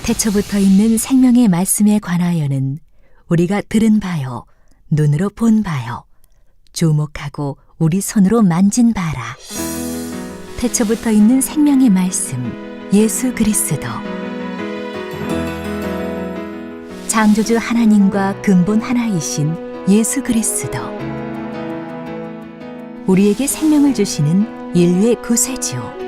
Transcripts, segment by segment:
태초부터 있는 생명의 말씀에 관하여는 우리가 들은 바요, 눈으로 본 바요, 주목하고 우리 손으로 만진 바라. 태초부터 있는 생명의 말씀, 예수 그리스도. 창조주 하나님과 근본 하나이신 예수 그리스도. 우리에게 생명을 주시는 인류의 구세주.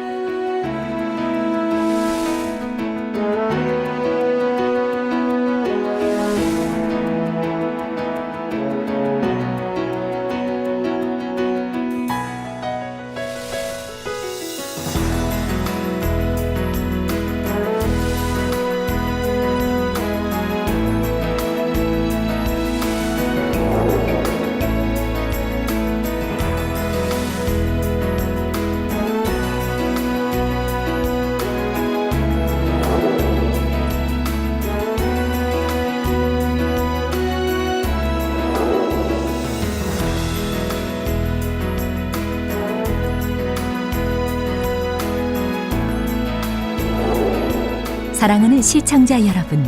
사랑하는 시청자 여러분,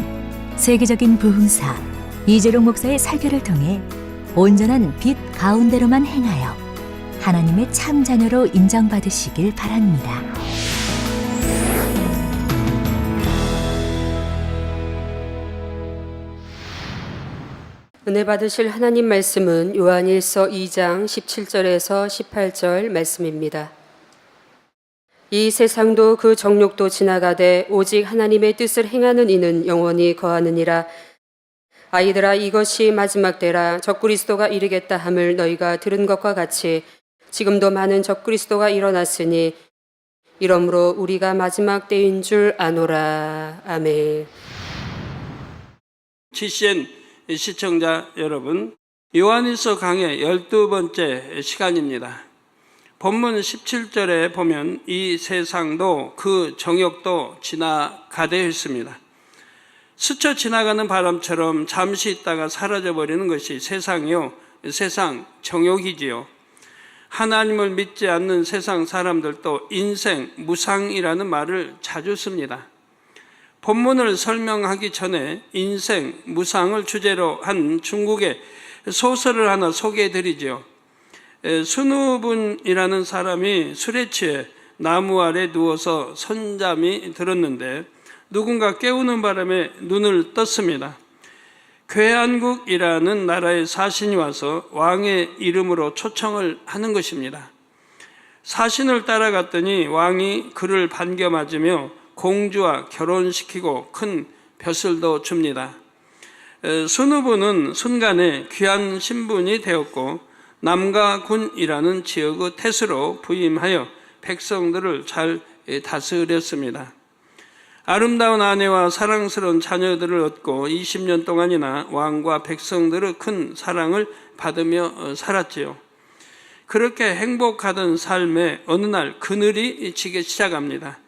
세계적인 부흥사 이재룡 목사의 설교를 통해 온전한 빛 가운데로만 행하여 하나님의 참 자녀로 인정받으시길 바랍니다. 은혜 받으실 하나님 말씀은 요한일서 2장 17절에서 18절 말씀입니다. 이 세상도 그 정욕도 지나가되 오직 하나님의 뜻을 행하는 이는 영원히 거하느니라. 아이들아, 이것이 마지막 때라. 적그리스도가 이르겠다 함을 너희가 들은 것과 같이 지금도 많은 적그리스도가 일어났으니 이러므로 우리가 마지막 때인 줄 아노라. 아멘. GCN 시청자 여러분, 요한일서 강의 12번째 시간입니다. 본문 17절에 보면 이 세상도 그 정욕도 지나가되 했습니다. 스쳐 지나가는 바람처럼 잠시 있다가 사라져버리는 것이 세상이요, 세상 정욕이지요. 하나님을 믿지 않는 세상 사람들도 인생 무상이라는 말을 자주 씁니다. 본문을 설명하기 전에 인생 무상을 주제로 한 중국의 소설을 하나 소개해드리죠. 순우분이라는 사람이 술에 취해 나무 아래 누워서 선잠이 들었는데 누군가 깨우는 바람에 눈을 떴습니다. 괴한국이라는 나라의 사신이 와서 왕의 이름으로 초청을 하는 것입니다. 사신을 따라갔더니 왕이 그를 반겨 맞으며 공주와 결혼시키고 큰 벼슬도 줍니다. 순우분은 순간에 귀한 신분이 되었고 남가군이라는 지역의 태수로 부임하여 백성들을 잘 다스렸습니다. 아름다운 아내와 사랑스러운 자녀들을 얻고 20년 동안이나 왕과 백성들의 큰 사랑을 받으며 살았지요. 그렇게 행복하던 삶에 어느 날 그늘이 지기 시작합니다.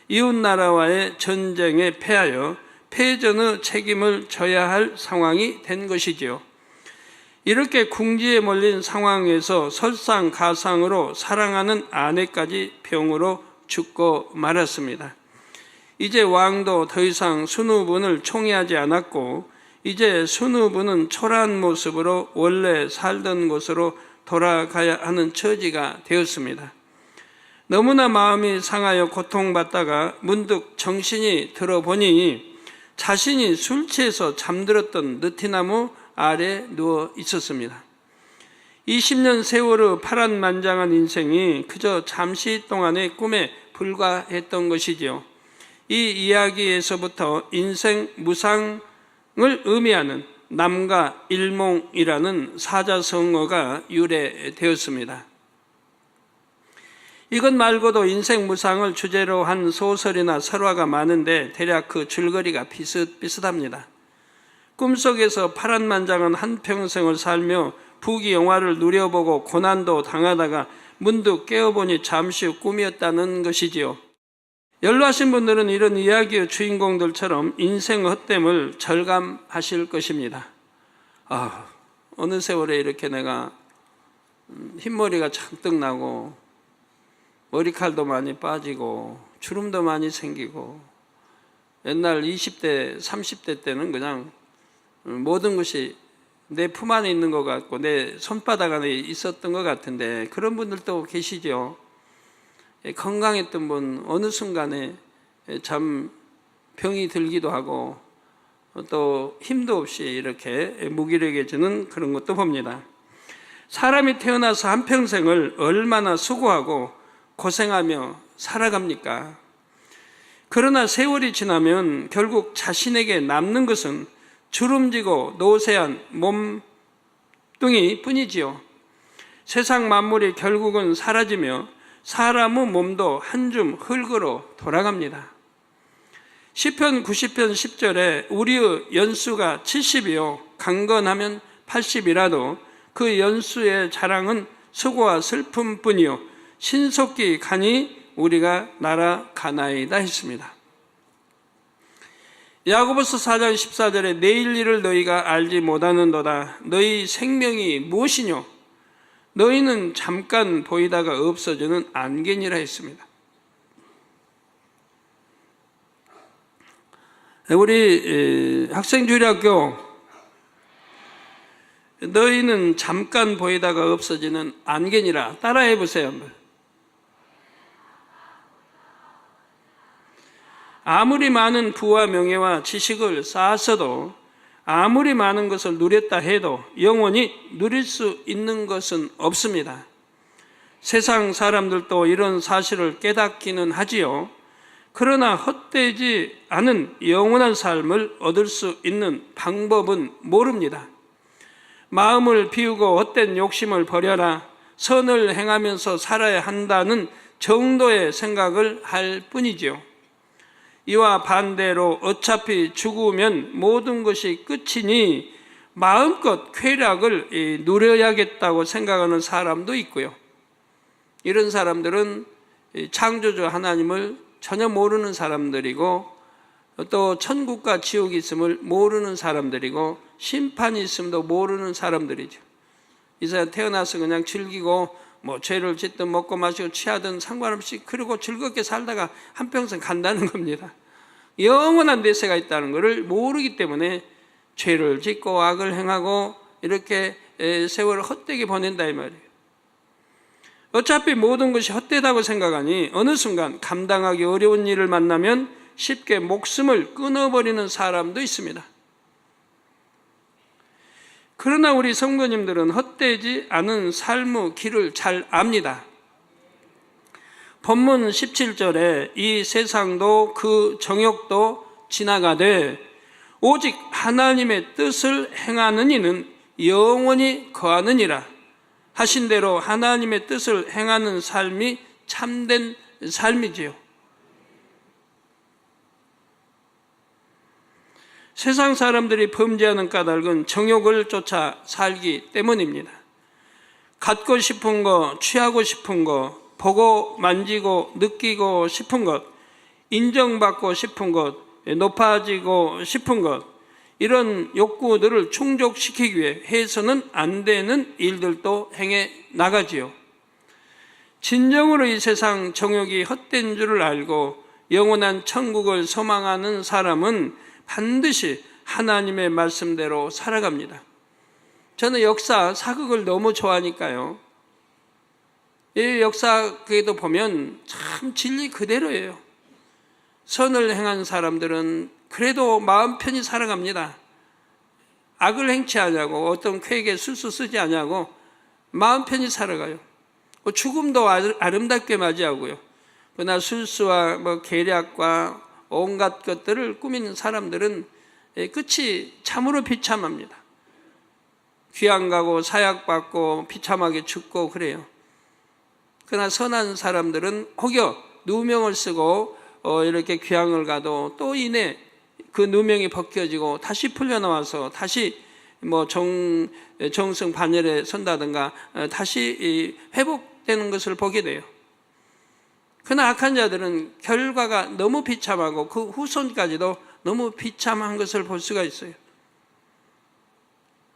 이웃나라와의 전쟁에 패하여 패전의 책임을 져야 할 상황이 된 것이지요. 이렇게 궁지에 몰린 상황에서 설상가상으로 사랑하는 아내까지 병으로 죽고 말았습니다. 이제 왕도 더 이상 순우분을 총애하지 않았고 이제 순우분은 초라한 모습으로 원래 살던 곳으로 돌아가야 하는 처지가 되었습니다. 너무나 마음이 상하여 고통받다가 문득 정신이 들어보니 자신이 술 취해서 잠들었던 느티나무 아래 누워 있었습니다. 20년 세월의 파란만장한 인생이 그저 잠시 동안의 꿈에 불과했던 것이지요. 이 이야기에서부터 인생 무상을 의미하는 남가 일몽이라는 사자성어가 유래되었습니다. 이것 말고도 인생 무상을 주제로 한 소설이나 설화가 많은데 대략 그 줄거리가 비슷비슷합니다. 꿈속에서 파란만장한 한평생을 살며 부귀영화를 누려보고 고난도 당하다가 문득 깨어보니 잠시 후 꿈이었다는 것이지요. 연로하신 분들은 이런 이야기의 주인공들처럼 인생 헛됨을 절감하실 것입니다. 어느 세월에 이렇게 내가 흰머리가 잔뜩 나고 머리칼도 많이 빠지고 주름도 많이 생기고 옛날 20대, 30대 때는 그냥 모든 것이 내 품 안에 있는 것 같고 내 손바닥 안에 있었던 것 같은데 그런 분들도 계시죠. 건강했던 분 어느 순간에 참 병이 들기도 하고 또 힘도 없이 이렇게 무기력해지는 그런 것도 봅니다. 사람이 태어나서 한평생을 얼마나 수고하고 고생하며 살아갑니까? 그러나 세월이 지나면 결국 자신에게 남는 것은 주름지고 노쇠한 몸뚱이 뿐이지요. 세상 만물이 결국은 사라지며 사람의 몸도 한 줌 흙으로 돌아갑니다. 시편 90편 10절에 우리의 연수가 70이요 강건하면 80이라도 그 연수의 자랑은 수고와 슬픔뿐이요 신속히 가니 우리가 날아가나이다 했습니다. 야고보서 4장 14절에 내일 일을 너희가 알지 못하는도다. 너희 생명이 무엇이뇨? 너희는 잠깐 보이다가 없어지는 안개니라 했습니다. 우리 학생주일학교 너희는 잠깐 보이다가 없어지는 안개니라 따라해 보세요. 아무리 많은 부와 명예와 지식을 쌓았어도 아무리 많은 것을 누렸다 해도 영원히 누릴 수 있는 것은 없습니다. 세상 사람들도 이런 사실을 깨닫기는 하지요. 그러나 헛되지 않은 영원한 삶을 얻을 수 있는 방법은 모릅니다. 마음을 비우고 헛된 욕심을 버려라. 선을 행하면서 살아야 한다는 정도의 생각을 할 뿐이지요. 이와 반대로 어차피 죽으면 모든 것이 끝이니 마음껏 쾌락을 누려야겠다고 생각하는 사람도 있고요. 이런 사람들은 창조주 하나님을 전혀 모르는 사람들이고 또 천국과 지옥이 있음을 모르는 사람들이고 심판이 있음도 모르는 사람들이죠. 이 사람 태어나서 그냥 즐기고 뭐 죄를 짓든 먹고 마시고 취하든 상관없이 그러고 즐겁게 살다가 한평생 간다는 겁니다. 영원한 내세가 있다는 것을 모르기 때문에 죄를 짓고 악을 행하고 이렇게 세월을 헛되게 보낸다 이 말이에요. 어차피 모든 것이 헛되다고 생각하니 어느 순간 감당하기 어려운 일을 만나면 쉽게 목숨을 끊어버리는 사람도 있습니다. 그러나 우리 성도님들은 헛되지 않은 삶의 길을 잘 압니다. 본문 17절에 이 세상도 그 정욕도 지나가되 오직 하나님의 뜻을 행하는 이는 영원히 거하느니라 하신 대로 하나님의 뜻을 행하는 삶이 참된 삶이지요. 세상 사람들이 범죄하는 까닭은 정욕을 쫓아 살기 때문입니다. 갖고 싶은 거, 취하고 싶은 거, 보고 만지고 느끼고 싶은 것, 인정받고 싶은 것, 높아지고 싶은 것, 이런 욕구들을 충족시키기 위해 해서는 안 되는 일들도 행해 나가지요. 진정으로 이 세상 정욕이 헛된 줄을 알고 영원한 천국을 소망하는 사람은 반드시 하나님의 말씀대로 살아갑니다. 저는 역사, 사극을 너무 좋아하니까요. 이 역사에도 보면 참 진리 그대로예요. 선을 행한 사람들은 그래도 마음 편히 살아갑니다. 악을 행치 않냐고, 어떤 쾌락에 술수 쓰지 않냐고 마음 편히 살아가요. 죽음도 아름답게 맞이하고요. 그러나 술수와 계략과 온갖 것들을 꾸미는 사람들은 끝이 참으로 비참합니다. 귀양 가고 사약받고 비참하게 죽고 그래요. 그러나 선한 사람들은 혹여 누명을 쓰고 이렇게 귀양을 가도 또 이내 그 누명이 벗겨지고 다시 풀려나와서 다시 정승 반열에 선다든가 다시 회복되는 것을 보게 돼요. 그러나 악한 자들은 결과가 너무 비참하고 그 후손까지도 너무 비참한 것을 볼 수가 있어요.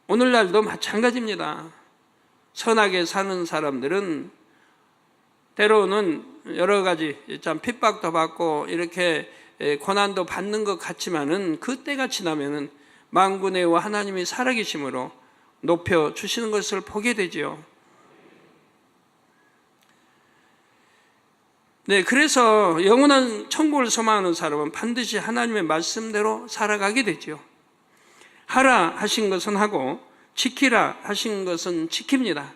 오늘날도 마찬가지입니다. 선하게 사는 사람들은 때로는 여러 가지 참 핍박도 받고 이렇게 고난도 받는 것 같지만은 그 때가 지나면은 만군의 여호와 하나님이 살아계심으로 높여 주시는 것을 보게 되지요. 네, 그래서 영원한 천국을 소망하는 사람은 반드시 하나님의 말씀대로 살아가게 되지요. 하라 하신 것은 하고 지키라 하신 것은 지킵니다.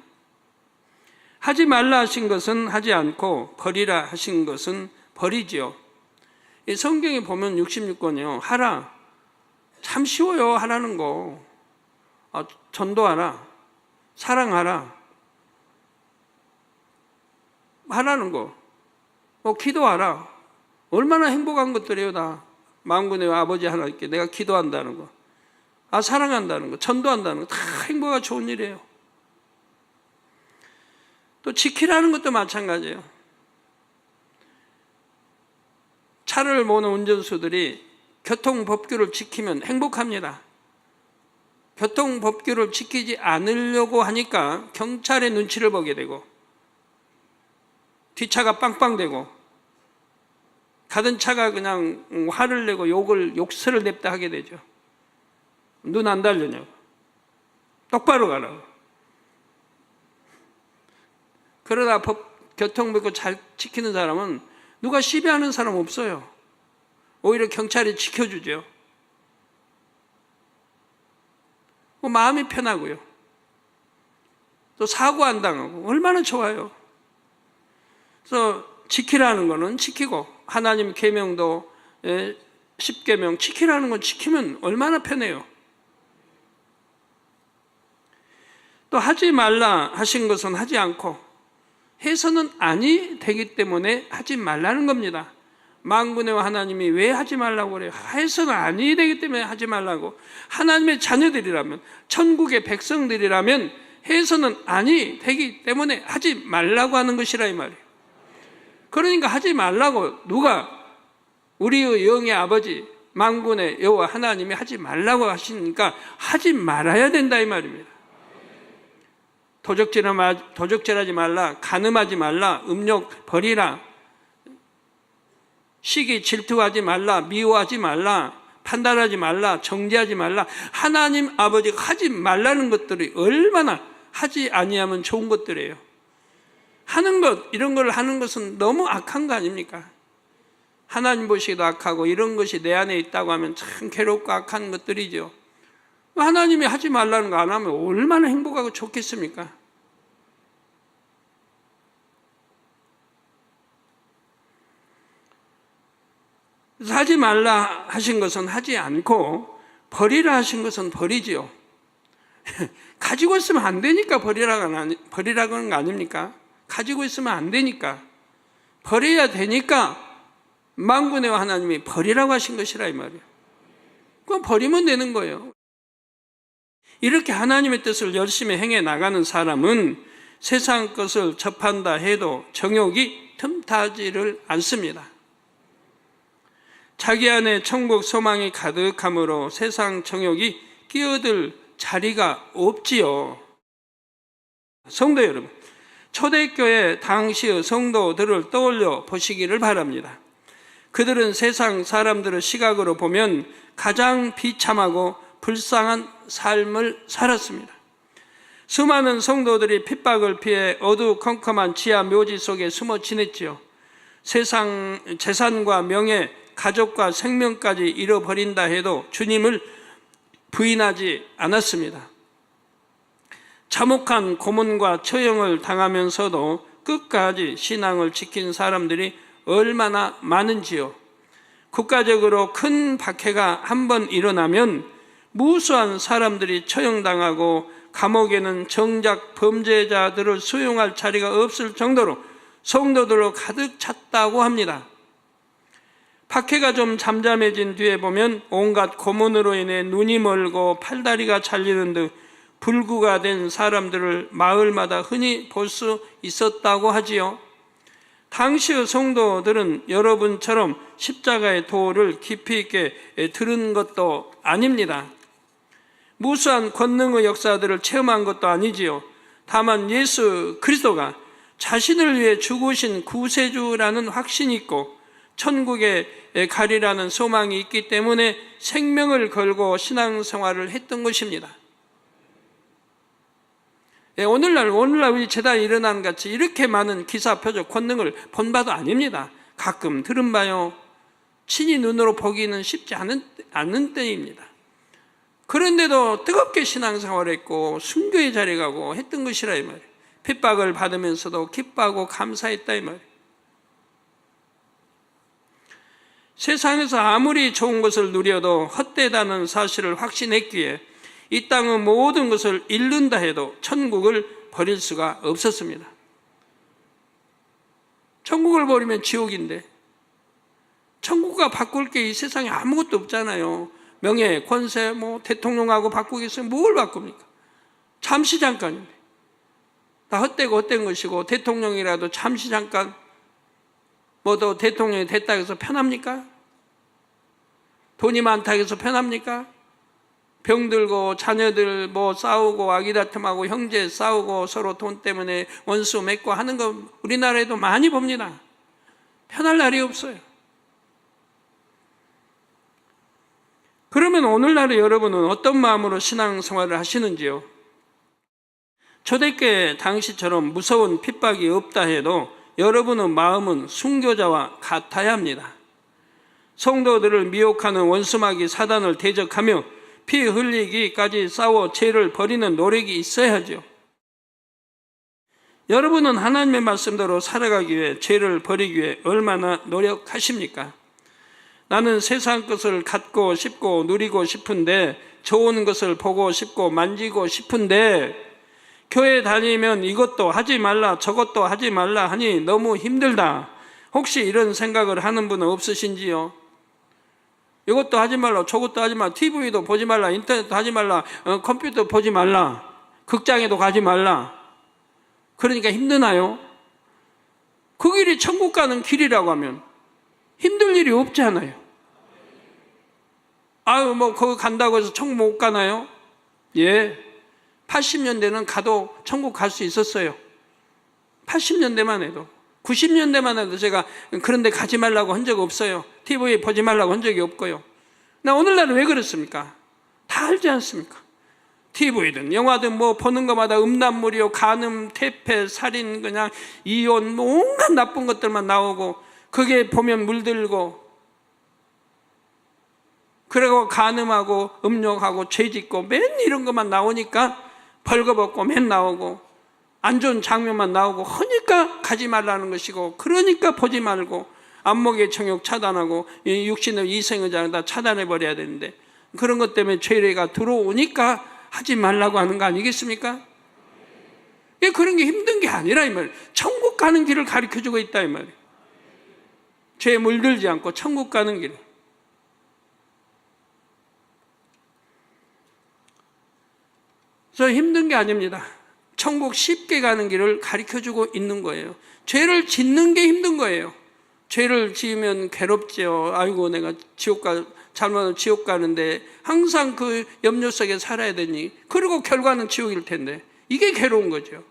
하지 말라 하신 것은 하지 않고 버리라 하신 것은 버리지요. 이 성경에 보면 66권이요. 하라. 참 쉬워요. 하라는 거. 전도하라. 사랑하라. 하라는 거. 기도하라. 얼마나 행복한 것들이에요, 다. 만군의 아버지 하나님께 내가 기도한다는 거. 사랑한다는 거. 전도한다는 거. 다 행복하고 좋은 일이에요. 또 지키라는 것도 마찬가지예요. 차를 모는 운전수들이 교통법규를 지키면 행복합니다. 교통법규를 지키지 않으려고 하니까 경찰의 눈치를 보게 되고 뒷차가 빵빵대고 가던 차가 그냥 화를 내고 욕설을 냅다 하게 되죠. 눈 안 달렸냐고. 똑바로 가라고. 그러다 교통법규 잘 지키는 사람은 누가 시비하는 사람 없어요. 오히려 경찰이 지켜주죠. 마음이 편하고요. 또 사고 안 당하고 얼마나 좋아요. 그래서 지키라는 거는 지키고 하나님 계명도 10계명 지키라는 건 지키면 얼마나 편해요. 또 하지 말라 하신 것은 하지 않고 해서는 아니 되기 때문에 하지 말라는 겁니다. 만군의 하나님이 왜 하지 말라고 그래요? 해서는 아니 되기 때문에 하지 말라고. 하나님의 자녀들이라면, 천국의 백성들이라면 해서는 아니 되기 때문에 하지 말라고 하는 것이라 이 말이에요. 그러니까 하지 말라고 누가 우리의 영의 아버지 만군의 여호와 하나님이 하지 말라고 하시니까 하지 말아야 된다 이 말입니다. 도적질하지 말라, 간음하지 말라, 음욕 버리라, 시기 질투하지 말라, 미워하지 말라, 판단하지 말라, 정죄하지 말라. 하나님 아버지가 하지 말라는 것들이 얼마나 하지 아니하면 좋은 것들이에요. 하는 것, 이런 걸 하는 것은 너무 악한 거 아닙니까? 하나님 보시기도 악하고 이런 것이 내 안에 있다고 하면 참 괴롭고 악한 것들이죠. 하나님이 하지 말라는 거 안 하면 얼마나 행복하고 좋겠습니까? 그래서 하지 말라 하신 것은 하지 않고 버리라 하신 것은 버리지요. 가지고 있으면 안 되니까 버리라는 거 아닙니까? 가지고 있으면 안 되니까 버려야 되니까 만군의 하나님이 버리라고 하신 것이라 이 말이에요. 그럼 버리면 되는 거예요. 이렇게 하나님의 뜻을 열심히 행해 나가는 사람은 세상 것을 접한다 해도 정욕이 틈타지를 않습니다. 자기 안에 천국 소망이 가득함으로 세상 정욕이 끼어들 자리가 없지요. 성도 여러분, 초대교회 당시의 성도들을 떠올려 보시기를 바랍니다. 그들은 세상 사람들의 시각으로 보면 가장 비참하고 불쌍한 삶을 살았습니다. 수많은 성도들이 핍박을 피해 어두컴컴한 지하 묘지 속에 숨어 지냈지요. 세상 재산과 명예, 가족과 생명까지 잃어버린다 해도 주님을 부인하지 않았습니다. 참혹한 고문과 처형을 당하면서도 끝까지 신앙을 지킨 사람들이 얼마나 많은지요. 국가적으로 큰 박해가 한번 일어나면 무수한 사람들이 처형당하고 감옥에는 정작 범죄자들을 수용할 자리가 없을 정도로 성도들로 가득 찼다고 합니다. 박해가 좀 잠잠해진 뒤에 보면 온갖 고문으로 인해 눈이 멀고 팔다리가 잘리는 듯 불구가 된 사람들을 마을마다 흔히 볼 수 있었다고 하지요. 당시의 성도들은 여러분처럼 십자가의 도를 깊이 있게 들은 것도 아닙니다. 무수한 권능의 역사들을 체험한 것도 아니지요. 다만 예수 그리스도가 자신을 위해 죽으신 구세주라는 확신이 있고 천국에 가리라는 소망이 있기 때문에 생명을 걸고 신앙생활을 했던 것입니다. 오늘날 우리 재단에 일어난 같이 이렇게 많은 기사, 표적, 권능을 본 바도 아닙니다. 가끔 들은 바요. 친히 눈으로 보기는 쉽지 않은 때입니다. 그런데도 뜨겁게 신앙생활했고 순교의 자리에 가고 했던 것이라 이 말이에요. 핍박을 받으면서도 기뻐하고 감사했다 이 말이에요. 세상에서 아무리 좋은 것을 누려도 헛되다는 사실을 확신했기에 이 땅의 모든 것을 잃는다 해도 천국을 버릴 수가 없었습니다. 천국을 버리면 지옥인데 천국과 바꿀 게 이 세상에 아무것도 없잖아요. 명예, 권세, 대통령하고 바꾸겠어요? 뭘 바꿉니까? 잠시 잠깐인데. 다 헛되고 헛된 것이고 대통령이라도 잠시 잠깐 또 대통령이 됐다 해서 편합니까? 돈이 많다 해서 편합니까? 병들고 자녀들 싸우고 아기다툼하고 형제 싸우고 서로 돈 때문에 원수 맺고 하는 거 우리나라에도 많이 봅니다. 편할 날이 없어요. 그러면 오늘날의 여러분은 어떤 마음으로 신앙생활을 하시는지요? 초대교회 당시처럼 무서운 핍박이 없다 해도 여러분의 마음은 순교자와 같아야 합니다. 성도들을 미혹하는 원수마귀 사단을 대적하며 피 흘리기까지 싸워 죄를 버리는 노력이 있어야죠. 여러분은 하나님의 말씀대로 살아가기 위해 죄를 버리기 위해 얼마나 노력하십니까? 나는 세상 것을 갖고 싶고 누리고 싶은데 좋은 것을 보고 싶고 만지고 싶은데 교회 다니면 이것도 하지 말라 저것도 하지 말라 하니 너무 힘들다. 혹시 이런 생각을 하는 분은 없으신지요? 이것도 하지 말라 저것도 하지 말라 TV도 보지 말라 인터넷도 하지 말라 컴퓨터 보지 말라 극장에도 가지 말라. 그러니까 힘드나요? 그 길이 천국 가는 길이라고 하면 힘들 일이 없잖아요. 거기 간다고 해서 천국 못 가나요? 예. 80년대는 가도 천국 갈 수 있었어요. 80년대만 해도. 90년대만 해도 제가 그런 데 가지 말라고 한 적 없어요. TV에 보지 말라고 한 적이 없고요. 나 오늘날은 왜 그렇습니까? 다 알지 않습니까? TV든 영화든 보는 것마다 음란물이요, 간음, 퇴폐, 살인, 그냥 이혼, 온갖 나쁜 것들만 나오고 그게 보면 물들고 그리고 간음하고 음욕하고 죄짓고 맨 이런 것만 나오니까 벌거벗고 맨 나오고 안 좋은 장면만 나오고 하니까 가지 말라는 것이고 그러니까 보지 말고 안목의 정욕 차단하고 육신의 이생의자는 다 차단해버려야 되는데 그런 것 때문에 죄가 들어오니까 하지 말라고 하는 거 아니겠습니까? 그런 게 힘든 게 아니라 이 말이에요. 천국 가는 길을 가르쳐주고 있다 이 말이에요. 죄에 물들지 않고 천국 가는 길. 그래서 힘든 게 아닙니다. 천국 쉽게 가는 길을 가르쳐주고 있는 거예요. 죄를 짓는 게 힘든 거예요. 죄를 지으면 괴롭죠. 아이고 내가 잘못하면 지옥 가는데 항상 그 염려 속에 살아야 되니 그리고 결과는 지옥일 텐데 이게 괴로운 거죠.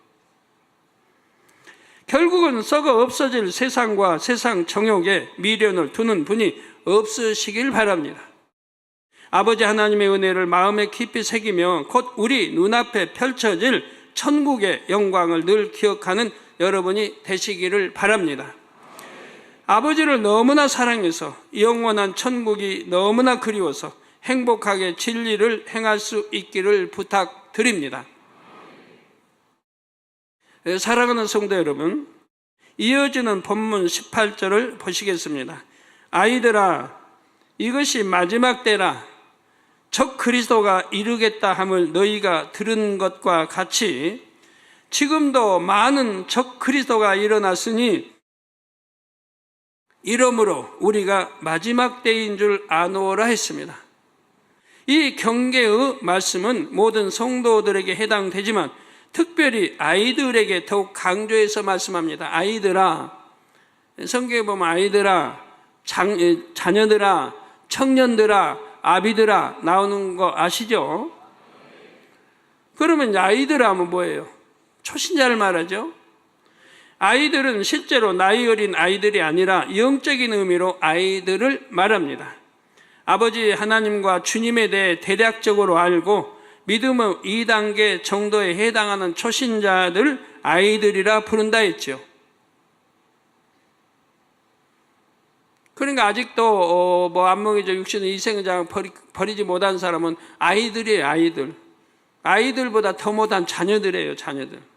결국은 썩어 없어질 세상과 세상 정욕에 미련을 두는 분이 없으시길 바랍니다. 아버지 하나님의 은혜를 마음에 깊이 새기며 곧 우리 눈앞에 펼쳐질 천국의 영광을 늘 기억하는 여러분이 되시기를 바랍니다. 아버지를 너무나 사랑해서 영원한 천국이 너무나 그리워서 행복하게 진리를 행할 수 있기를 부탁드립니다. 사랑하는 성도 여러분, 이어지는 본문 18절을 보시겠습니다. 아이들아, 이것이 마지막 때라. 적 그리스도가 이르겠다 함을 너희가 들은 것과 같이 지금도 많은 적 그리스도가 일어났으니 이러므로 우리가 마지막 때인 줄 아노라 했습니다. 이 경계의 말씀은 모든 성도들에게 해당되지만 특별히 아이들에게 더욱 강조해서 말씀합니다. 아이들아, 성경에 보면 아이들아, 자녀들아, 청년들아, 아비들아 나오는 거 아시죠? 그러면 아이들 하면 뭐예요? 초신자를 말하죠. 아이들은 실제로 나이 어린 아이들이 아니라 영적인 의미로 아이들을 말합니다. 아버지 하나님과 주님에 대해 대략적으로 알고 믿음의 2단계 정도에 해당하는 초신자들 아이들이라 부른다 했죠. 그러니까 아직도 안목의적 육신의 이생장 버리지 못한 사람은 아이들이에요. 아이들. 아이들보다 더 못한 자녀들이에요. 자녀들.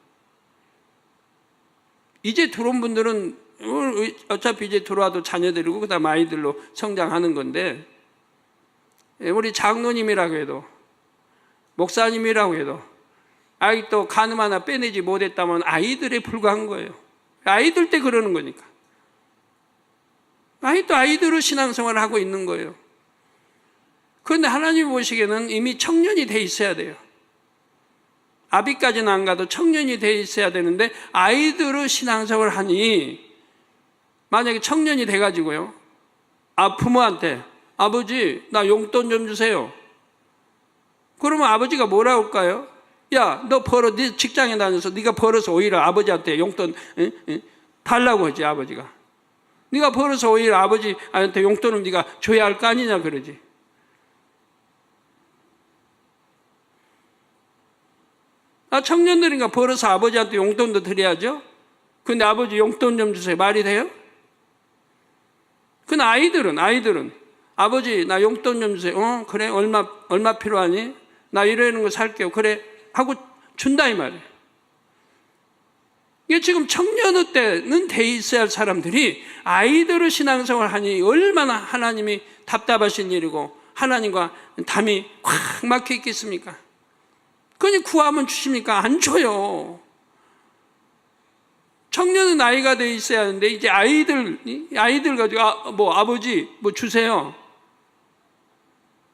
이제 들어온 분들은 어차피 이제 들어와도 자녀들이고 그 다음 아이들로 성장하는 건데, 우리 장로님이라고 해도 목사님이라고 해도 아직도 간음 하나 빼내지 못했다면 아이들에 불과한 거예요. 아이들 때 그러는 거니까. 아직도 아이들로 신앙생활을 하고 있는 거예요. 그런데 하나님 보시기에는 이미 청년이 돼 있어야 돼요. 아비까지는 안 가도 청년이 돼 있어야 되는데 아이들로 신앙생활을 하니, 만약에 청년이 돼가지고요, 부모한테 아버지 나 용돈 좀 주세요. 그러면 아버지가 뭐라고 할까요? 야, 너 벌어, 네 직장에 다녀서 네가 벌어서 오히려 아버지한테 용돈 달라고 하지. 아버지가 네가 벌어서 오히려 아버지한테 용돈을 네가 줘야 할 거 아니냐 그러지. 청년들인가 벌어서 아버지한테 용돈도 드려야죠. 근데 아버지 용돈 좀 주세요. 말이 돼요? 근데 아이들은 아버지 나 용돈 좀 주세요. 그래, 얼마 필요하니? 나 이러는 거 살게요. 그래 하고 준다 이 말이에요. 이게 지금 청년의 때는 돼 있어야 할 사람들이 아이들의 신앙생활을 하니 얼마나 하나님이 답답하신 일이고 하나님과 담이 확 막혀 있겠습니까? 그러니 구하면 주십니까? 안 줘요. 청년은 나이가 돼 있어야 하는데 이제 아이들 가지고 아버지 뭐 주세요.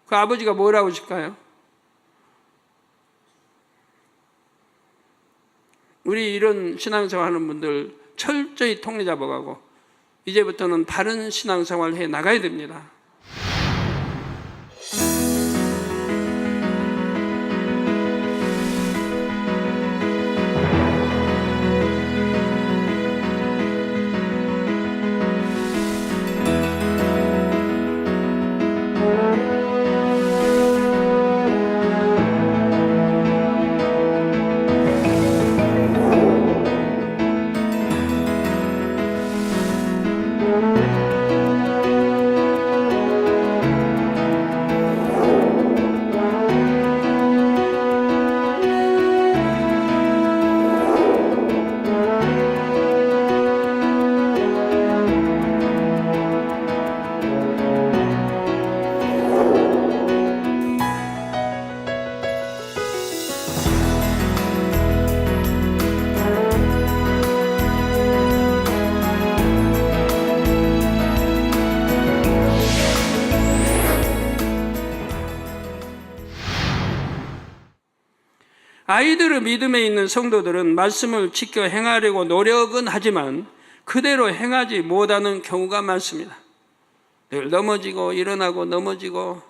그 아버지가 뭐라고 하실까요? 우리 이런 신앙생활 하는 분들 철저히 통례 잡아가고 이제부터는 다른 신앙생활을 해 나가야 됩니다. 아이들의 믿음에 있는 성도들은 말씀을 지켜 행하려고 노력은 하지만 그대로 행하지 못하는 경우가 많습니다. 늘 넘어지고 일어나고 넘어지고,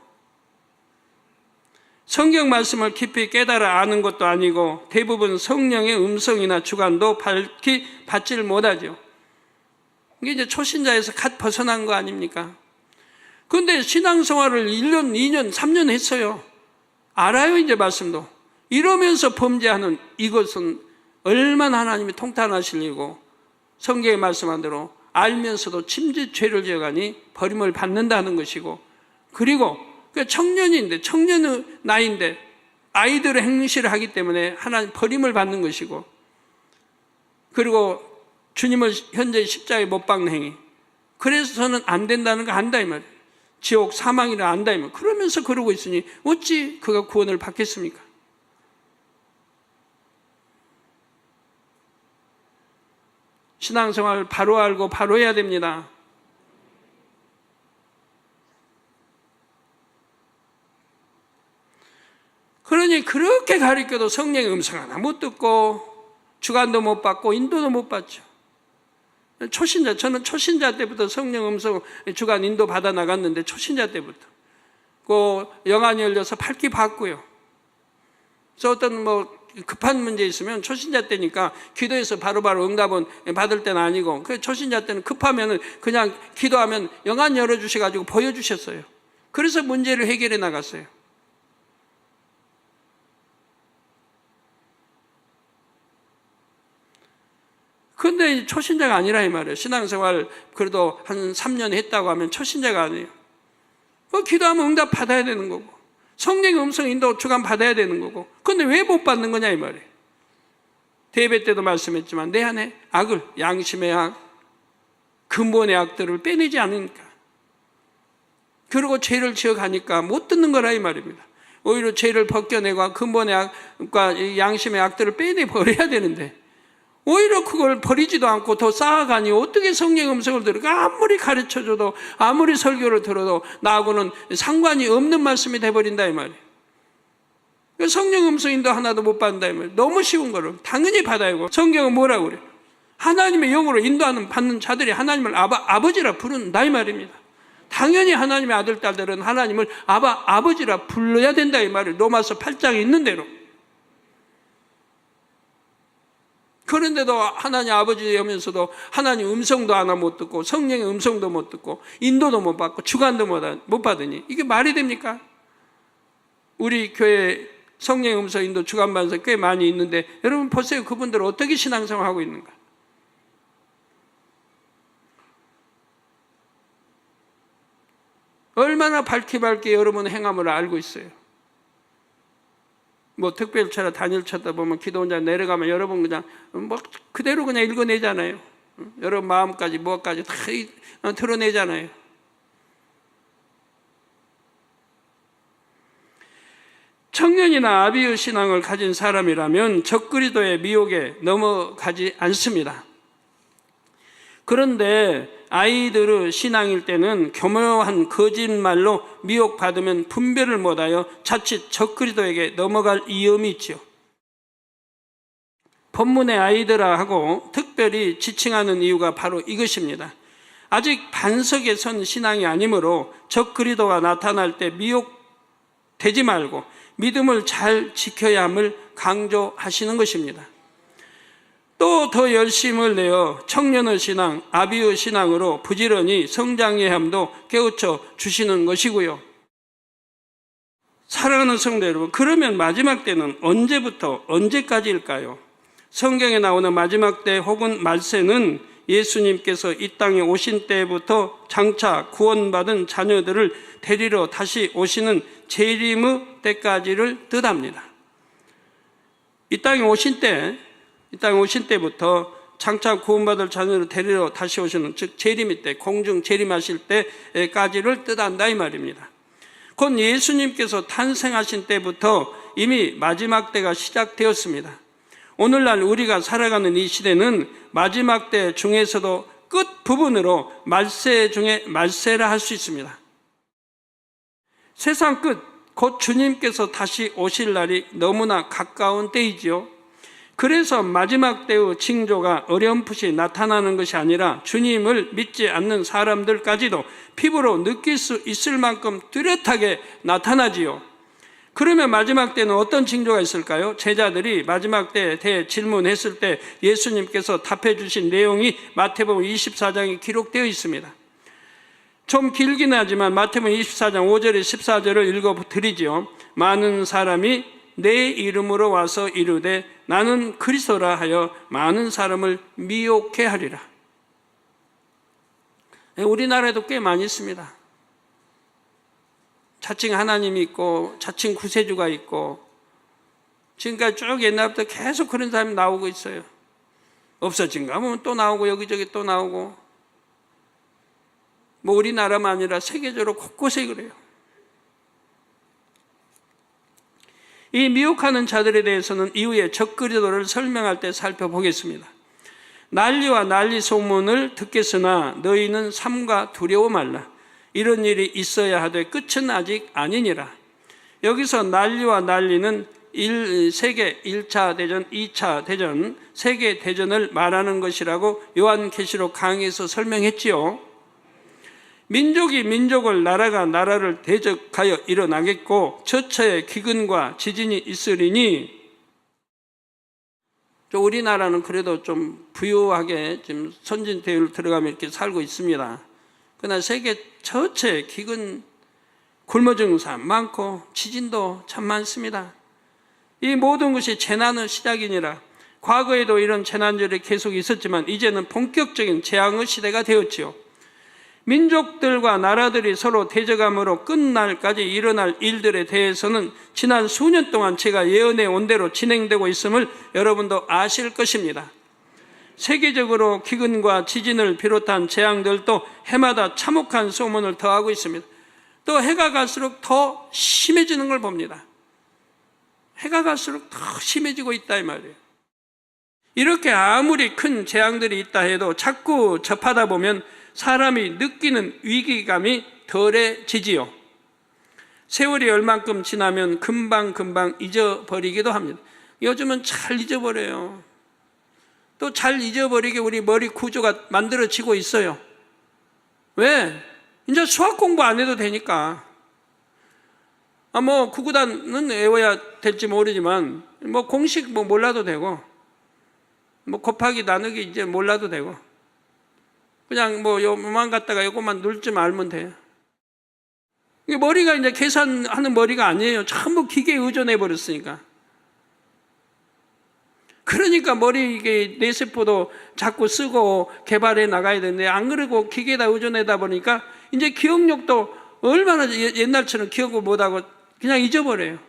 성경 말씀을 깊이 깨달아 아는 것도 아니고 대부분 성령의 음성이나 주관도 밝히 받지를 못하죠. 이게 이제 초신자에서 갓 벗어난 거 아닙니까? 그런데 신앙생활을 1년, 2년, 3년 했어요. 알아요, 이제 말씀도. 이러면서 범죄하는 이것은 얼마나 하나님이 통탄하실 일이고, 성경에 말씀한 대로 알면서도 침짓 죄를 지어가니 버림을 받는다는 것이고, 그리고 청년인데, 청년의 나이인데 아이들의 행실을 하기 때문에 하나님 버림을 받는 것이고, 그리고 주님을 현재 십자가에 못 박는 행위, 그래서는 안 된다는 거 안다 이 말이에요. 지옥 사망이라 안다 이 말이에요. 그러면서 그러고 있으니 어찌 그가 구원을 받겠습니까? 신앙생활 바로 알고 바로 해야 됩니다. 그러니 그렇게 가르쳐도 성령의 음성 하나 못 듣고 주관도 못 받고 인도도 못 받죠. 저는 초신자 때부터 성령 음성 주관 인도 받아 나갔는데, 초신자 때부터 그 영안이 열려서 밝히 받고요. 그래서 어떤 급한 문제 있으면 초신자 때니까 기도해서 바로바로 응답은 받을 때는 아니고, 그 초신자 때는 급하면은 그냥 기도하면 영안 열어주셔가지고 보여주셨어요. 그래서 문제를 해결해 나갔어요. 근데 초신자가 아니라 이 말이에요. 신앙생활 그래도 한 3년 했다고 하면 초신자가 아니에요. 기도하면 응답 받아야 되는 거고, 성령의 음성 인도 주관 받아야 되는 거고, 근데 왜 못 받는 거냐 이 말이에요. 대배 때도 말씀했지만 내 안에 악을, 양심의 악, 근본의 악들을 빼내지 않으니까, 그리고 죄를 지어가니까 못 듣는 거라 이 말입니다. 오히려 죄를 벗겨내고 근본의 악과 양심의 악들을 빼내버려야 되는데 오히려 그걸 버리지도 않고 더 쌓아가니 어떻게 성령의 음성을 들을까? 아무리 가르쳐줘도 아무리 설교를 들어도 나하고는 상관이 없는 말씀이 돼버린다 이 말이에요. 성령 음성인도 하나도 못 받는다 이 말이에요. 너무 쉬운 거를 당연히 받아야 하고, 성경은 뭐라고 그래요? 하나님의 영으로 인도하는 받는 자들이 하나님을 아버지라 부른다 이 말입니다. 당연히 하나님의 아들 딸들은 하나님을 아버지라 불러야 된다 이 말이에요. 로마서 8장에 있는 대로. 그런데도 하나님 아버지면서도 하나님 음성도 하나 못 듣고 성령의 음성도 못 듣고 인도도 못 받고 주관도 못 받으니 이게 말이 됩니까? 우리 교회 성령의 음성 인도 주관 받는 사람 꽤 많이 있는데 여러분 보세요. 그분들 어떻게 신앙생활 하고 있는가? 얼마나 밝게 여러분 행함을 알고 있어요. 뭐 특별처나 단일처다 보면 기도 혼자 내려가면 여러분 그냥 뭐 그대로 그냥 읽어내잖아요. 여러분 마음까지 무엇까지 다 드러내잖아요. 청년이나 아비의 신앙을 가진 사람이라면 적그리도의 미혹에 넘어가지 않습니다. 그런데 아이들의 신앙일 때는 교묘한 거짓말로 미혹받으면 분별을 못하여 자칫 적그리도에게 넘어갈 위험이 있지요. 본문의 아이들아 하고 특별히 지칭하는 이유가 바로 이것입니다. 아직 반석에 선 신앙이 아니므로 적그리도가 나타날 때 미혹되지 말고 믿음을 잘 지켜야 함을 강조하시는 것입니다. 또 더 열심을 내어 청년의 신앙, 아비의 신앙으로 부지런히 성장해야 함도 깨우쳐 주시는 것이고요. 사랑하는 성도 여러분, 그러면 마지막 때는 언제부터 언제까지일까요? 성경에 나오는 마지막 때 혹은 말세는 예수님께서 이 땅에 오신 때부터 장차 구원받은 자녀들을 데리러 다시 오시는 재림의 때까지를 뜻합니다. 이 땅에 오신 때부터 장차 구원받을 자녀를 데리러 다시 오시는, 즉 재림의 때, 공중 재림하실 때까지를 뜻한다 이 말입니다. 곧 예수님께서 탄생하신 때부터 이미 마지막 때가 시작되었습니다. 오늘날 우리가 살아가는 이 시대는 마지막 때 중에서도 끝 부분으로 말세 중에 말세라 할 수 있습니다. 세상 끝, 곧 주님께서 다시 오실 날이 너무나 가까운 때이지요. 그래서 마지막 때의 징조가 어렴풋이 나타나는 것이 아니라 주님을 믿지 않는 사람들까지도 피부로 느낄 수 있을 만큼 뚜렷하게 나타나지요. 그러면 마지막 때는 어떤 징조가 있을까요? 제자들이 마지막 때에 대해 질문했을 때 예수님께서 답해 주신 내용이 마태복음 24장에 기록되어 있습니다. 좀 길긴 하지만 마태복음 24장 5절에 14절을 읽어드리지요. 많은 사람이 내 이름으로 와서 이르되 나는 그리스도라 하여 많은 사람을 미혹해 하리라. 우리나라에도 꽤 많이 있습니다. 자칭 하나님이 있고 자칭 구세주가 있고 지금까지 쭉 옛날부터 계속 그런 사람이 나오고 있어요. 없어진가 하면 또 나오고 여기저기 또 나오고, 뭐 우리나라만 아니라 세계적으로 곳곳에 그래요. 이 미혹하는 자들에 대해서는 이후에 적그리도를 설명할 때 살펴보겠습니다. 난리와 난리 소문을 듣겠으나 너희는 삼가 두려워 말라. 이런 일이 있어야 하되 끝은 아직 아니니라. 여기서 난리와 난리는 세계 1차 대전, 2차 대전, 세계 대전을 말하는 것이라고 요한계시록 강의에서 설명했지요. 민족이 민족을, 나라가 나라를 대적하여 일어나겠고 처처에 기근과 지진이 있으리니 우리나라는 그래도 좀 부유하게 지금 선진 대우를 들어가면 이렇게 살고 있습니다. 그러나 세계 전체 기근 굶어 죽는 사람 많고 지진도 참 많습니다. 이 모든 것이 재난의 시작이니라. 과거에도 이런 재난들이 계속 있었지만 이제는 본격적인 재앙의 시대가 되었지요. 민족들과 나라들이 서로 대적함으로 끝날까지 일어날 일들에 대해서는 지난 수년 동안 제가 예언해 온 대로 진행되고 있음을 여러분도 아실 것입니다. 세계적으로 기근과 지진을 비롯한 재앙들도 해마다 참혹한 소문을 더하고 있습니다. 또 해가 갈수록 더 심해지는 걸 봅니다. 해가 갈수록 더 심해지고 있다 이 말이에요. 이렇게 아무리 큰 재앙들이 있다 해도 자꾸 접하다 보면 사람이 느끼는 위기감이 덜해지지요. 세월이 얼만큼 지나면 금방 잊어버리기도 합니다. 요즘은 잘 잊어버려요. 또 잘 잊어버리게 우리 머리 구조가 만들어지고 있어요. 왜? 이제 수학 공부 안 해도 되니까. 구구단은 외워야 될지 모르지만 공식 몰라도 되고 곱하기 나누기 이제 몰라도 되고 그냥 요만 갖다가 요것만 눌 줄 알면 돼요. 이게 머리가 이제 계산하는 머리가 아니에요. 전부 기계에 의존해 버렸으니까. 그러니까 머리 이게 뇌세포도 자꾸 쓰고 개발해 나가야 되는데 안 그러고 기계에다 의존하다 보니까 이제 기억력도 얼마나 옛날처럼 기억을 못하고 그냥 잊어버려요.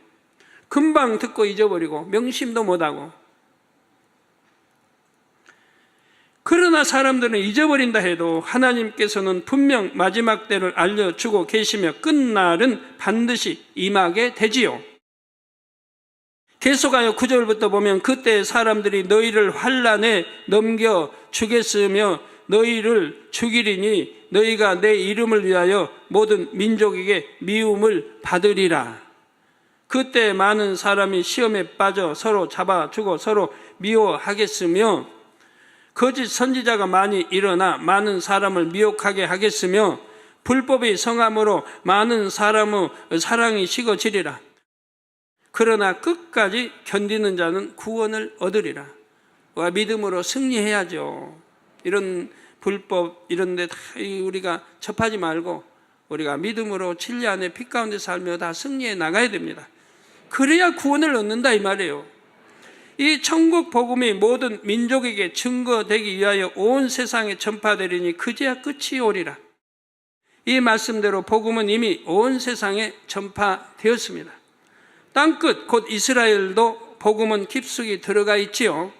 금방 듣고 잊어버리고 명심도 못하고. 그러나 사람들은 잊어버린다 해도 하나님께서는 분명 마지막 때를 알려주고 계시며 끝날은 반드시 임하게 되지요. 계속하여 9절부터 보면 그때 사람들이 너희를 환난에 넘겨 주겠으며 너희를 죽이리니 너희가 내 이름을 위하여 모든 민족에게 미움을 받으리라. 그때 많은 사람이 시험에 빠져 서로 잡아주고 서로 미워하겠으며 거짓 선지자가 많이 일어나 많은 사람을 미혹하게 하겠으며 불법의 성함으로 많은 사람의 사랑이 식어지리라. 그러나 끝까지 견디는 자는 구원을 얻으리라. 믿음으로 승리해야죠. 이런 불법 이런 데 다 우리가 접하지 말고 우리가 믿음으로 진리 안에 빛 가운데 살며 다 승리해 나가야 됩니다. 그래야 구원을 얻는다 이 말이에요. 이 천국 복음이 모든 민족에게 증거되기 위하여 온 세상에 전파되리니 그제야 끝이 오리라. 이 말씀대로 복음은 이미 온 세상에 전파되었습니다. 땅끝 곧 이스라엘도 복음은 깊숙이 들어가 있지요.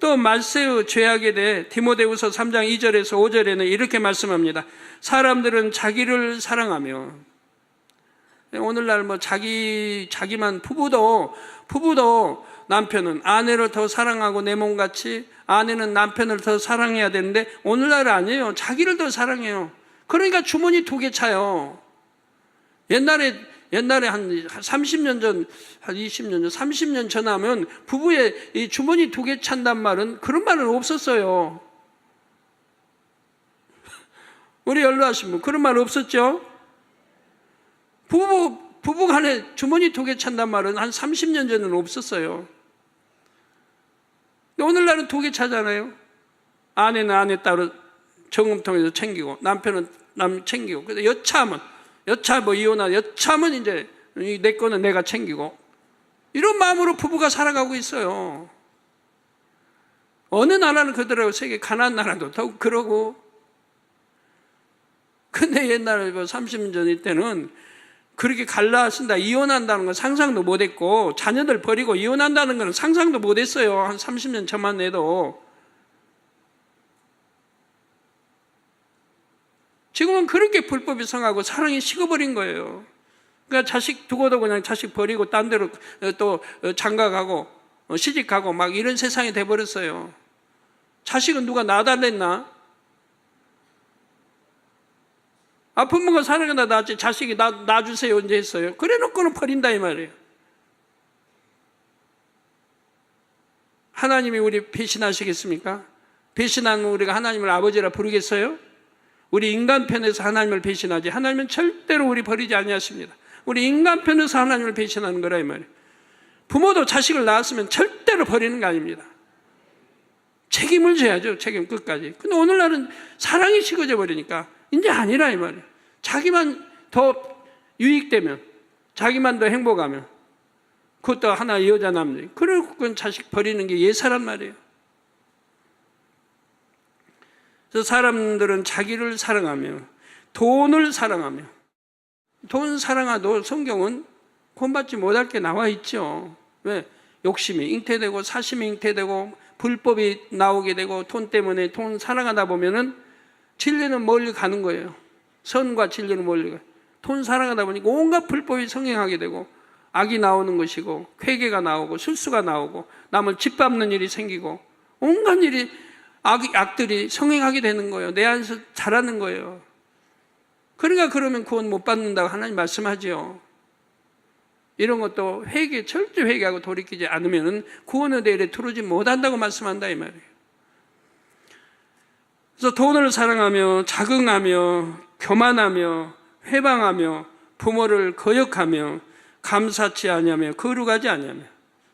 또 말세의 죄악에 대해 디모데후서 3장 2절에서 5절에는 이렇게 말씀합니다. 사람들은 자기를 사랑하며 오늘날 자기만 부부도 남편은 아내를 더 사랑하고 내 몸같이 아내는 남편을 더 사랑해야 되는데 오늘날 아니에요. 자기를 더 사랑해요. 그러니까 주머니 2개 차요. 옛날에 한 30년 전, 한 20년 전, 30년 전하면 부부의 이 주머니 2개 찬단 말은 그런 말은 없었어요. 우리 연로하신 분 그런 말 없었죠? 부부간에 주머니 2개 찬단 말은 한 30년 전에는 없었어요. 오늘날은 2개 차잖아요. 아내는 아내 따로 정금통에서 챙기고 남편은 남 챙기고. 그래서 여차 이혼하고 여차하면 이제 내 거는 내가 챙기고 이런 마음으로 부부가 살아가고 있어요. 어느 나라는 그러더라고요. 세계 가난한 나라도 더욱 그러고. 근데 옛날에 30년 전 때는 그렇게 갈라진다, 이혼한다는 건 상상도 못했고 자녀들 버리고 이혼한다는 건 상상도 못했어요. 한 30년 전만 해도. 지금은 그렇게 불법이 성하고 사랑이 식어버린 거예요. 그러니까 자식 두고도 그냥 자식 버리고 딴 데로 또 장가가고 시집가고 막 이런 세상이 돼버렸어요. 자식은 누가 낳아달랬나? 부모가 사랑한다 낳았지 자식이 낳아주세요 언제 했어요? 그래 놓고는 버린다 이 말이에요. 하나님이 우리 배신하시겠습니까? 배신하면 우리가 하나님을 아버지라 부르겠어요? 우리 인간 편에서 하나님을 배신하지 하나님은 절대로 우리 버리지 아니하십니다. 우리 인간 편에서 하나님을 배신하는 거라 이 말이에요. 부모도 자식을 낳았으면 절대로 버리는 거 아닙니다. 책임을 져야죠. 책임 끝까지. 근데 오늘날은 사랑이 식어져 버리니까 이제 아니라 이 말이에요. 자기만 더 유익되면, 자기만 더 행복하면, 그것도 하나 여자 남자, 그리고 그건 자식 버리는 게 예사란 말이에요. 그래서 사람들은 자기를 사랑하며 돈을 사랑하며, 돈 사랑하도 성경은 본받지 못할 게 나와 있죠. 왜? 욕심이 잉태되고 사심이 잉태되고 불법이 나오게 되고 돈 때문에 돈 사랑하다 보면은 진리는 멀리 가는 거예요. 선과 진리는 멀리 가요. 돈 사랑하다 보니까 온갖 불법이 성행하게 되고 악이 나오는 것이고 회개가 나오고 술수가 나오고 남을 짓밟는 일이 생기고 온갖 일이 악들이 성행하게 되는 거예요. 내 안에서 자라는 거예요. 그러니까 그러면 구원 못 받는다고 하나님 말씀하지요. 이런 것도 철저히 회개하고 돌이키지 않으면 구원의 대열에 들어오지 못한다고 말씀한다 이 말이에요. 그래서 돈을 사랑하며 자긍하며 교만하며 회방하며 부모를 거역하며 감사치 아니하며 거룩하지 아니하며.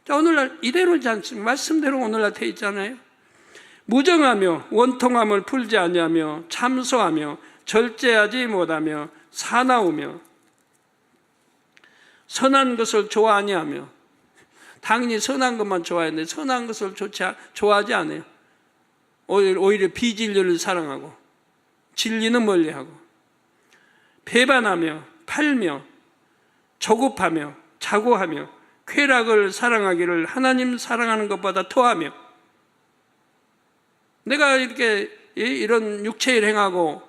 자, 오늘날 이대로지 않습니까? 말씀대로 오늘날 돼 있잖아요. 무정하며 원통함을 풀지 아니하며 참소하며 절제하지 못하며 사나우며 선한 것을 좋아 아니하며. 당연히 선한 것만 좋아했는데 선한 것을 좋아하지 않아요. 오히려 비진리를 사랑하고 진리는 멀리하고 배반하며 팔며 조급하며 자고하며 쾌락을 사랑하기를 하나님 사랑하는 것보다 더하며. 내가 이렇게 이런 육체를 행하고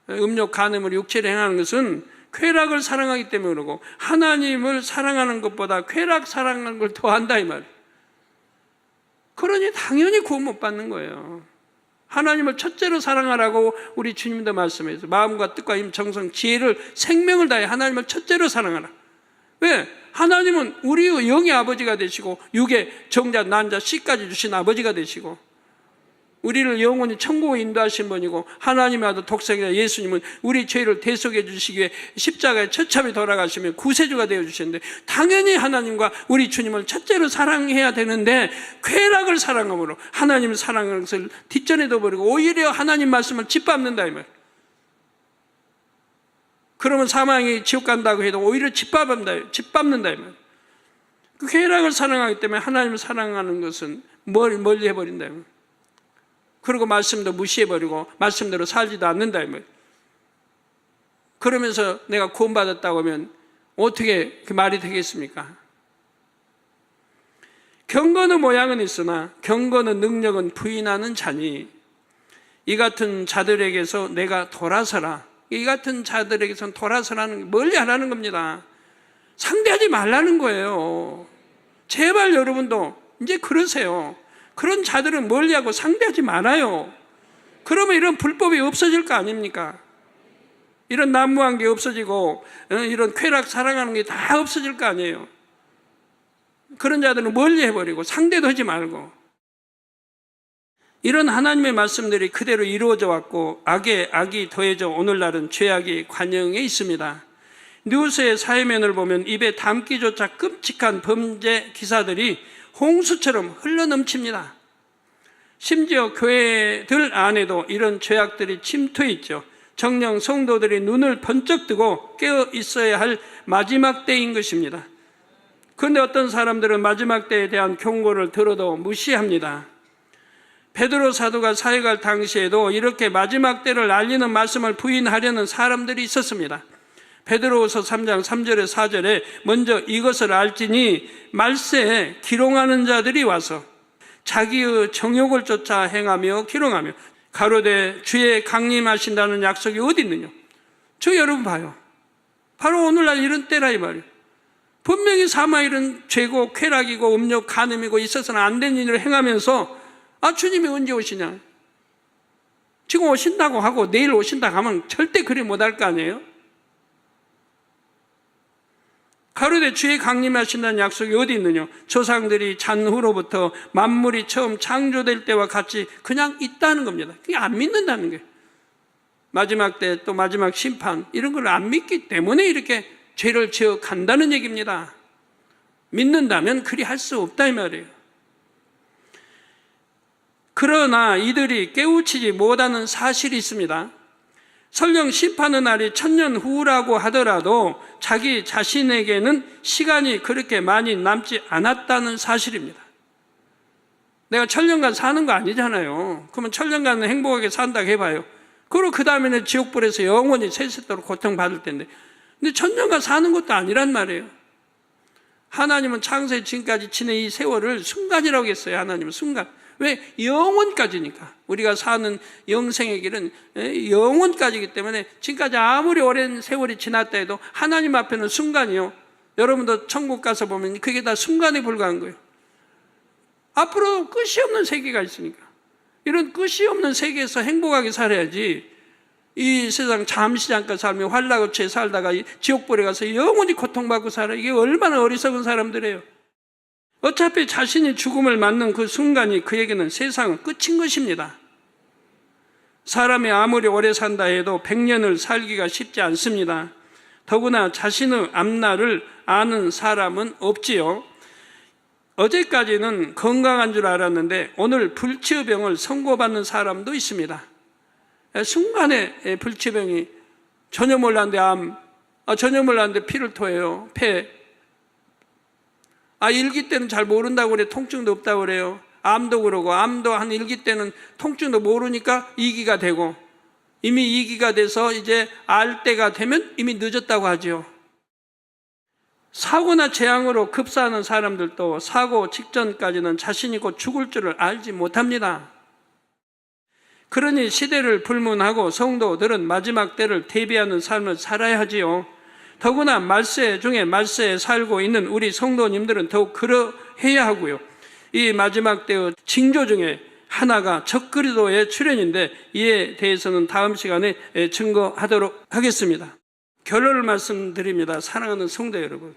음욕 간음을 육체를 행하는 것은 쾌락을 사랑하기 때문에 그러고 하나님을 사랑하는 것보다 쾌락 사랑하는 걸 더한다 이 말이에요. 그러니 당연히 구원 못 받는 거예요. 하나님을 첫째로 사랑하라고 우리 주님도 말씀해서 마음과 뜻과 힘, 정성, 지혜를 생명을 다해 하나님을 첫째로 사랑하라. 왜? 하나님은 우리의 영의 아버지가 되시고 육의 정자, 난자, 씨까지 주신 아버지가 되시고 우리를 영원히 천국에 인도하신 분이고 하나님의 아들 독생자 예수님은 우리 죄를 대속해 주시기 위해 십자가에 처참히 돌아가시며 구세주가 되어주셨는데 당연히 하나님과 우리 주님을 첫째로 사랑해야 되는데 쾌락을 사랑함으로 하나님을 사랑하는 것을 뒷전에 둬버리고 오히려 하나님 말씀을 짓밟는다 이 말이에요. 그러면 사망이 지옥 간다고 해도 오히려 짓밟는다 이 말이에요. 그 쾌락을 사랑하기 때문에 하나님을 사랑하는 것은 멀리 해버린다 이 말이에요. 그리고 말씀도 무시해버리고 말씀대로 살지도 않는다 이 말이에요. 그러면서 내가 구원받았다고 하면 어떻게 그 말이 되겠습니까? 경건의 모양은 있으나 경건의 능력은 부인하는 자니 이 같은 자들에게서 내가 돌아서라. 이 같은 자들에게서는 돌아서라는 멀리 하라는 겁니다. 상대하지 말라는 거예요. 제발 여러분도 이제 그러세요. 그런 자들은 멀리하고 상대하지 말아요. 그러면 이런 불법이 없어질 거 아닙니까? 이런 난무한 게 없어지고 이런 쾌락 사랑하는 게 다 없어질 거 아니에요. 그런 자들은 멀리 해버리고 상대도 하지 말고. 이런 하나님의 말씀들이 그대로 이루어져 왔고 악에 악이 더해져 오늘날은 죄악이 관영에 있습니다. 뉴스의 사회면을 보면 입에 담기조차 끔찍한 범죄 기사들이 홍수처럼 흘러넘칩니다. 심지어 교회들 안에도 이런 죄악들이 침투해 있죠. 정녕 성도들이 눈을 번쩍 뜨고 깨어 있어야 할 마지막 때인 것입니다. 그런데 어떤 사람들은 마지막 때에 대한 경고를 들어도 무시합니다. 베드로 사도가 사역할 당시에도 이렇게 마지막 때를 알리는 말씀을 부인하려는 사람들이 있었습니다. 베드로후서 3장 3절에 4절에 먼저 이것을 알지니 말세에 기롱하는 자들이 와서 자기의 정욕을 쫓아 행하며 기롱하며 가로되 주의 강림하신다는 약속이 어디 있느냐. 저 여러분 봐요. 바로 오늘날 이런 때라 이 말이에요. 분명히 사마일은 죄고 쾌락이고 음욕 간음이고 있어서는 안 되는 일을 행하면서 주님이 언제 오시냐. 지금 오신다고 하고 내일 오신다고 하면 절대 그리 못할 거 아니에요. 가로되 주의 강림하신다는 약속이 어디 있느냐. 조상들이 잔후로부터 만물이 처음 창조될 때와 같이 그냥 있다는 겁니다. 그게 안 믿는다는 거예요. 마지막 때 또 마지막 심판 이런 걸 안 믿기 때문에 이렇게 죄를 지어 간다는 얘기입니다. 믿는다면 그리 할 수 없다 이 말이에요. 그러나 이들이 깨우치지 못하는 사실이 있습니다. 설령 심판의 날이 1000년 후라고 하더라도 자기 자신에게는 시간이 그렇게 많이 남지 않았다는 사실입니다. 내가 1000년간 사는 거 아니잖아요. 그러면 1000년간은 행복하게 산다고 해봐요. 그리고 그 다음에는 지옥불에서 영원히 세세토록 고통받을 텐데, 근데 1000년간 사는 것도 아니란 말이에요. 하나님은 창세기 지금까지 지낸 이 세월을 순간이라고 했어요. 하나님은 순간. 왜? 영원까지니까. 우리가 사는 영생의 길은 영원까지이기 때문에 지금까지 아무리 오랜 세월이 지났다 해도 하나님 앞에는 순간이요. 여러분도 천국 가서 보면 그게 다 순간에 불과한 거예요. 앞으로 끝이 없는 세계가 있으니까. 이런 끝이 없는 세계에서 행복하게 살아야지, 이 세상 잠시 잠깐 살며 환락업체에 살다가 지옥불에 가서 영원히 고통받고 살아. 이게 얼마나 어리석은 사람들이에요. 어차피 자신이 죽음을 맞는 그 순간이 그에게는 세상은 끝인 것입니다. 사람이 아무리 오래 산다 해도 100년을 살기가 쉽지 않습니다. 더구나 자신의 앞날을 아는 사람은 없지요. 어제까지는 건강한 줄 알았는데 오늘 불치병을 선고받는 사람도 있습니다. 순간에 불치병이, 전혀 몰랐는데 암, 전혀 몰랐는데 피를 토해요. 폐. 일기 때는 잘 모른다고 그래. 통증도 없다고 그래요. 암도 그러고, 암도 한 1기 때는 통증도 모르니까 2기가 되고, 이미 2기가 돼서 이제 알 때가 되면 이미 늦었다고 하죠. 사고나 재앙으로 급사하는 사람들도 사고 직전까지는 자신이 곧 죽을 줄을 알지 못합니다. 그러니 시대를 불문하고 성도들은 마지막 때를 대비하는 삶을 살아야 하지요. 더구나 말세 중에 말세에 살고 있는 우리 성도님들은 더욱 그러해야 하고요. 이 마지막 때의 징조 중에 하나가 적그리스도의 출현인데, 이에 대해서는 다음 시간에 증거하도록 하겠습니다. 결론을 말씀드립니다. 사랑하는 성도 여러분,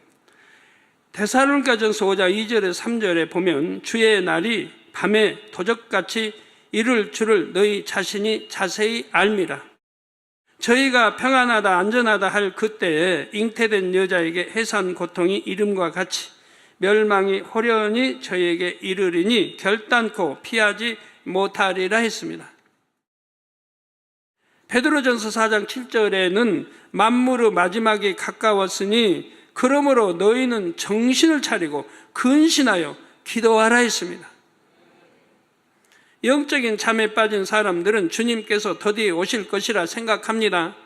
데살로니가전서 5장 2절에 3절에 보면 주의 날이 밤에 도적같이 이룰 줄을 너희 자신이 자세히 알미라. 저희가 평안하다 안전하다 할 그때에 잉태된 여자에게 해산 고통이 이름과 같이 멸망이 호련히 저희에게 이르리니 결단코 피하지 못하리라 했습니다. 베드로전서 4장 7절에는 만물의 마지막이 가까웠으니 그러므로 너희는 정신을 차리고 근신하여 기도하라 했습니다. 영적인 잠에 빠진 사람들은 주님께서 더디 오실 것이라 생각합니다.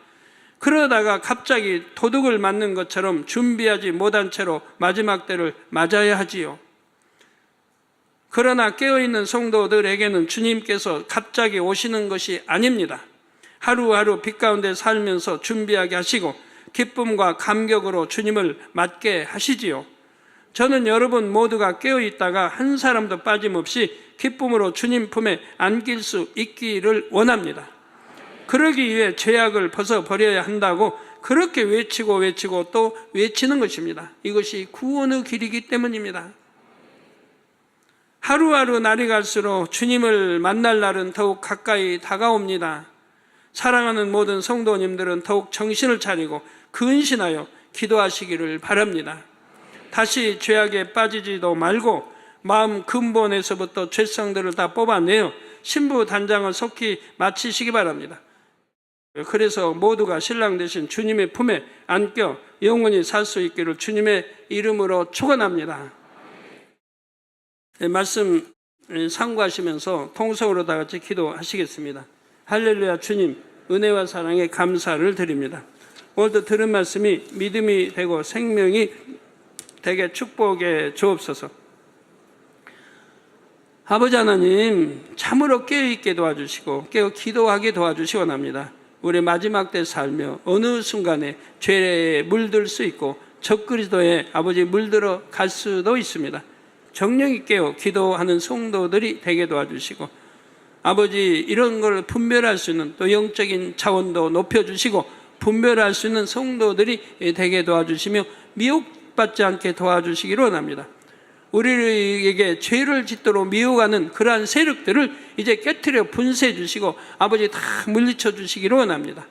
그러다가 갑자기 도둑을 맞는 것처럼 준비하지 못한 채로 마지막 때를 맞아야 하지요. 그러나 깨어있는 성도들에게는 주님께서 갑자기 오시는 것이 아닙니다. 하루하루 빛 가운데 살면서 준비하게 하시고 기쁨과 감격으로 주님을 맞게 하시지요. 저는 여러분 모두가 깨어있다가 한 사람도 빠짐없이 기쁨으로 주님 품에 안길 수 있기를 원합니다. 그러기 위해 죄악을 벗어버려야 한다고 그렇게 외치고 또 외치는 것입니다. 이것이 구원의 길이기 때문입니다. 하루하루 날이 갈수록 주님을 만날 날은 더욱 가까이 다가옵니다. 사랑하는 모든 성도님들은 더욱 정신을 차리고 근신하여 기도하시기를 바랍니다. 다시 죄악에 빠지지도 말고 마음 근본에서부터 죄성들을 다 뽑아내어 신부 단장을 속히 마치시기 바랍니다. 그래서 모두가 신랑 되신 주님의 품에 안겨 영원히 살 수 있기를 주님의 이름으로 축원합니다. 말씀 상고하시면서 통성으로 다 같이 기도하시겠습니다. 할렐루야. 주님 은혜와 사랑에 감사를 드립니다. 오늘도 들은 말씀이 믿음이 되고 생명이 되게 축복해 주옵소서. 아버지 하나님, 참으로 깨어있게 도와주시고 깨어 기도하게 도와주시기 원합니다. 우리 마지막 때 살며 어느 순간에 죄에 물들 수 있고 적그리스도에 아버지 물들어 갈 수도 있습니다. 정령이 깨어 기도하는 성도들이 되게 도와주시고 아버지 이런 걸 분별할 수 있는 또 영적인 차원도 높여주시고 분별할 수 있는 성도들이 되게 도와주시며 미혹받지 않게 도와주시기를 원합니다. 우리에게 죄를 짓도록 미혹하는 그러한 세력들을 이제 깨트려 분쇄해 주시고 아버지 다 물리쳐 주시기를 원합니다.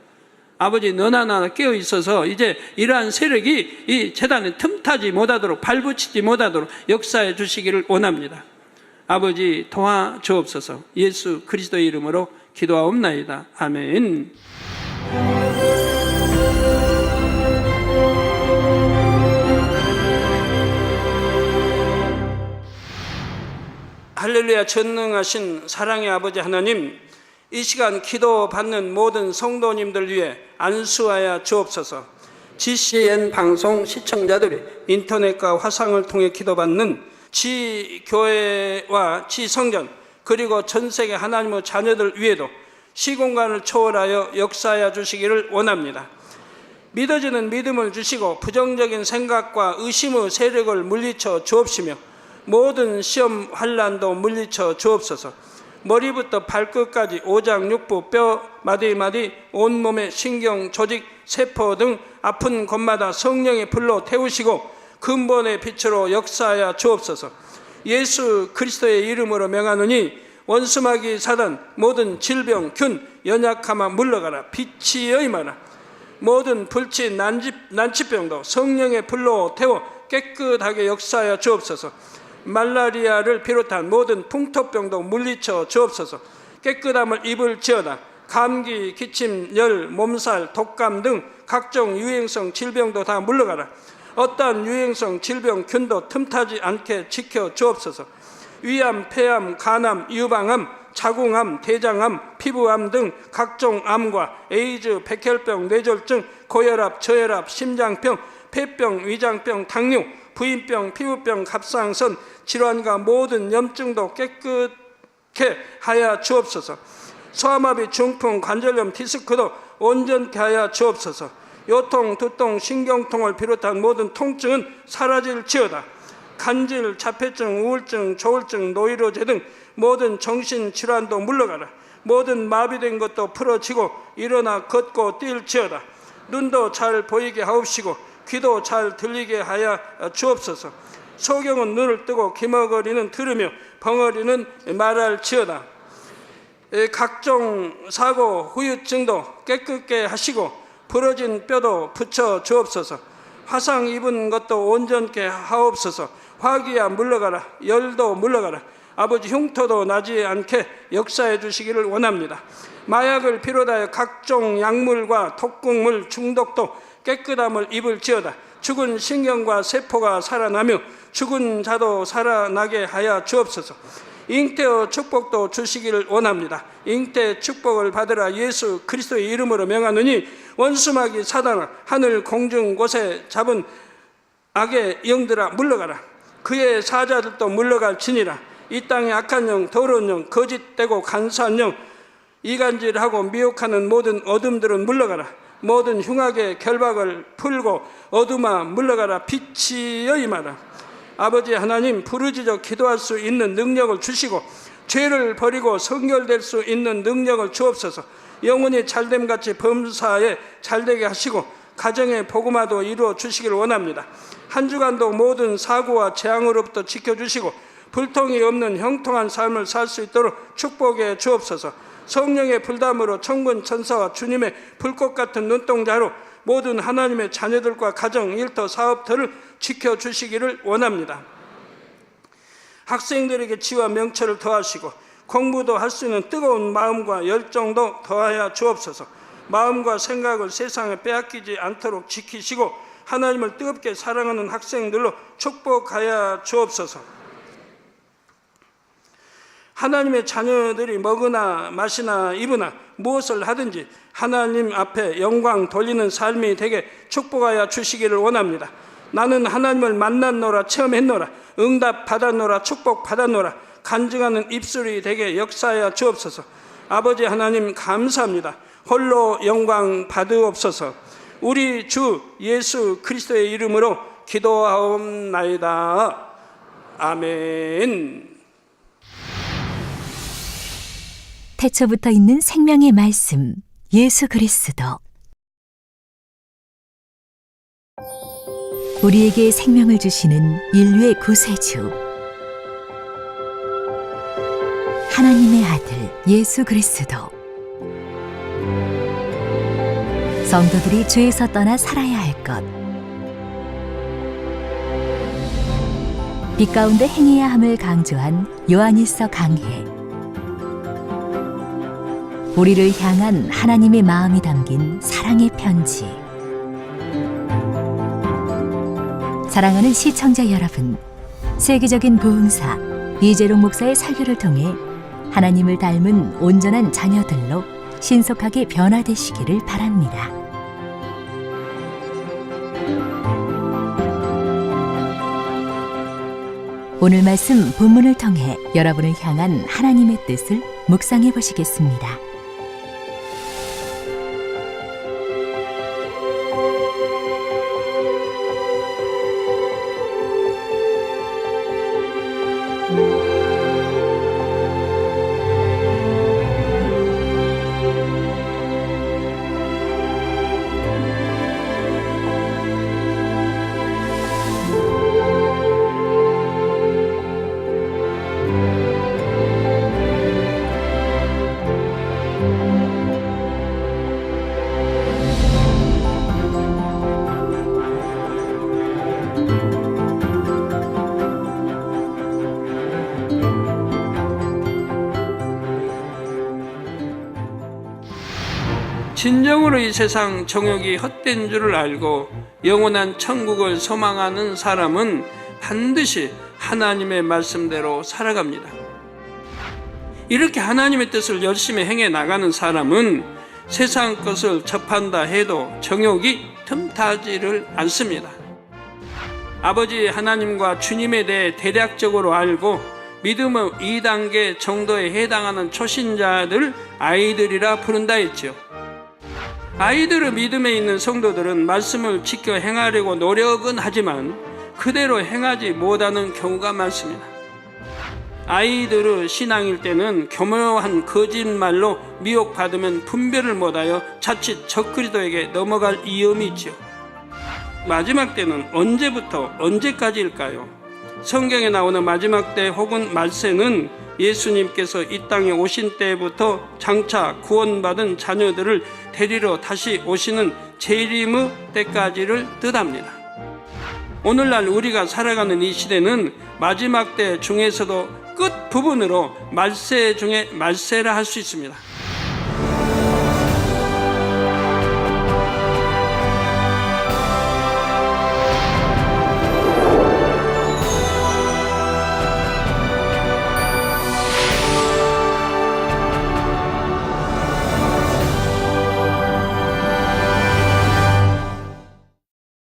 아버지 너나 나나 깨어 있어서 이제 이러한 세력이 이 재단에 틈타지 못하도록 발붙이지 못하도록 역사해 주시기를 원합니다. 아버지 도와주옵소서. 예수 그리스도의 이름으로 기도하옵나이다. 아멘. 할렐루야. 전능하신 사랑의 아버지 하나님, 이 시간 기도받는 모든 성도님들 위해 안수하여 주옵소서. GCN 방송 시청자들이 인터넷과 화상을 통해 기도받는 지교회와 지성전 그리고 전세계 하나님의 자녀들 위에도 시공간을 초월하여 역사하여 주시기를 원합니다. 믿어지는 믿음을 주시고 부정적인 생각과 의심의 세력을 물리쳐 주옵시며 모든 시험 환난도 물리쳐 주옵소서. 머리부터 발끝까지 오장 육부 뼈 마디마디 온몸의 신경 조직 세포 등 아픈 곳마다 성령의 불로 태우시고 근본의 빛으로 역사하여 주옵소서. 예수 그리스도의 이름으로 명하노니 원수마귀 사단 모든 질병 균 연약함아 물러가라. 빛이 여임하라. 모든 불치 난치병도 성령의 불로 태워 깨끗하게 역사하여 주옵소서. 말라리아를 비롯한 모든 풍토병도 물리쳐 주옵소서. 깨끗함을 입을지어다. 감기, 기침, 열, 몸살, 독감 등 각종 유행성 질병도 다 물러가라. 어떠한 유행성 질병 균도 틈타지 않게 지켜 주옵소서. 위암, 폐암, 간암, 유방암, 자궁암, 대장암, 피부암 등 각종 암과 에이즈, 백혈병, 뇌졸중, 고혈압, 저혈압, 심장병, 폐병, 위장병, 당뇨, 부인병, 피부병, 갑상선 질환과 모든 염증도 깨끗게 하여 주옵소서. 소아마비, 중풍, 관절염, 디스크도 온전케 하여 주옵소서. 요통, 두통, 신경통을 비롯한 모든 통증은 사라질지어다. 간질, 자폐증, 우울증, 조울증, 노이로제 등 모든 정신질환도 물러가라. 모든 마비된 것도 풀어지고 일어나 걷고 뛸지어다. 눈도 잘 보이게 하옵시고 귀도 잘 들리게 하여 주옵소서. 소경은 눈을 뜨고 기머거리는 들으며 벙어리는 말할지어다. 각종 사고, 후유증도 깨끗게 하시고 부러진 뼈도 붙여 주옵소서. 화상 입은 것도 온전케 하옵소서. 화기야 물러가라. 열도 물러가라. 아버지 흉터도 나지 않게 역사해 주시기를 원합니다. 마약을 비롯하여 각종 약물과 독극물 중독도 깨끗함을 입을지어다. 죽은 신경과 세포가 살아나며 죽은 자도 살아나게 하여 주옵소서. 잉태의 축복도 주시기를 원합니다. 잉태 축복을 받으라. 예수 그리스도의 이름으로 명하노니 원수마귀 사단아 하늘 공중 곳에 잡은 악의 영들아 물러가라. 그의 사자들도 물러갈지니라. 이 땅의 악한 영, 더러운 영, 거짓되고 간사한 영, 이간질하고 미혹하는 모든 어둠들은 물러가라. 모든 흉악의 결박을 풀고 어둠아 물러가라. 빛이 여임하라. 아버지 하나님, 부르짖어 기도할 수 있는 능력을 주시고 죄를 버리고 성결될 수 있는 능력을 주옵소서. 영혼이 잘됨같이 범사에 잘되게 하시고 가정의 복음화도 이루어 주시기를 원합니다. 한 주간도 모든 사고와 재앙으로부터 지켜주시고 불통이 없는 형통한 삶을 살 수 있도록 축복해 주옵소서. 성령의 불담으로 천군 천사와 주님의 불꽃 같은 눈동자로 모든 하나님의 자녀들과 가정, 일터, 사업터를 지켜주시기를 원합니다. 학생들에게 지와 명철을 더하시고 공부도 할 수 있는 뜨거운 마음과 열정도 더하여 주옵소서. 마음과 생각을 세상에 빼앗기지 않도록 지키시고 하나님을 뜨겁게 사랑하는 학생들로 축복하여 주옵소서. 하나님의 자녀들이 먹으나 마시나 입으나 무엇을 하든지 하나님 앞에 영광 돌리는 삶이 되게 축복하여 주시기를 원합니다. 나는 하나님을 만났노라, 체험했노라, 응답 받았노라, 축복 받았노라, 간증하는 입술이 되게 역사하여 주옵소서. 아버지 하나님 감사합니다. 홀로 영광 받으옵소서. 우리 주 예수 그리스도의 이름으로 기도하옵나이다. 아멘. 태초부터 있는 생명의 말씀, 예수 그리스도. 우리에게 생명을 주시는 인류의 구세주, 하나님의 아들 예수 그리스도. 성도들이 죄에서 떠나 살아야 할 것, 빛 가운데 행해야 함을 강조한 요한일서 강해. 우리를 향한 하나님의 마음이 담긴 사랑의 편지. 사랑하는 시청자 여러분, 세계적인 부흥사 이재룡 목사의 설교를 통해 하나님을 닮은 온전한 자녀들로 신속하게 변화되시기를 바랍니다. 오늘 말씀 본문을 통해 여러분을 향한 하나님의 뜻을 묵상해 보시겠습니다. 진정으로 이 세상 정욕이 헛된 줄을 알고 영원한 천국을 소망하는 사람은 반드시 하나님의 말씀대로 살아갑니다. 이렇게 하나님의 뜻을 열심히 행해 나가는 사람은 세상 것을 접한다 해도 정욕이 틈타지를 않습니다. 아버지 하나님과 주님에 대해 대략적으로 알고 믿음의 2단계 정도에 해당하는 초신자들 아이들이라 부른다 했지요. 아이들의 믿음에 있는 성도들은 말씀을 지켜 행하려고 노력은 하지만 그대로 행하지 못하는 경우가 많습니다. 아이들의 신앙일 때는 교묘한 거짓말로 미혹받으면 분별을 못하여 자칫 적그리스도에게 넘어갈 위험이 있지요. 마지막 때는 언제부터 언제까지일까요? 성경에 나오는 마지막 때 혹은 말세는 예수님께서 이 땅에 오신 때부터 장차 구원받은 자녀들을 데리러 다시 오시는 재림의 때까지를 뜻합니다. 오늘날 우리가 살아가는 이 시대는 마지막 때 중에서도 끝 부분으로 말세 중에 말세라 할 수 있습니다.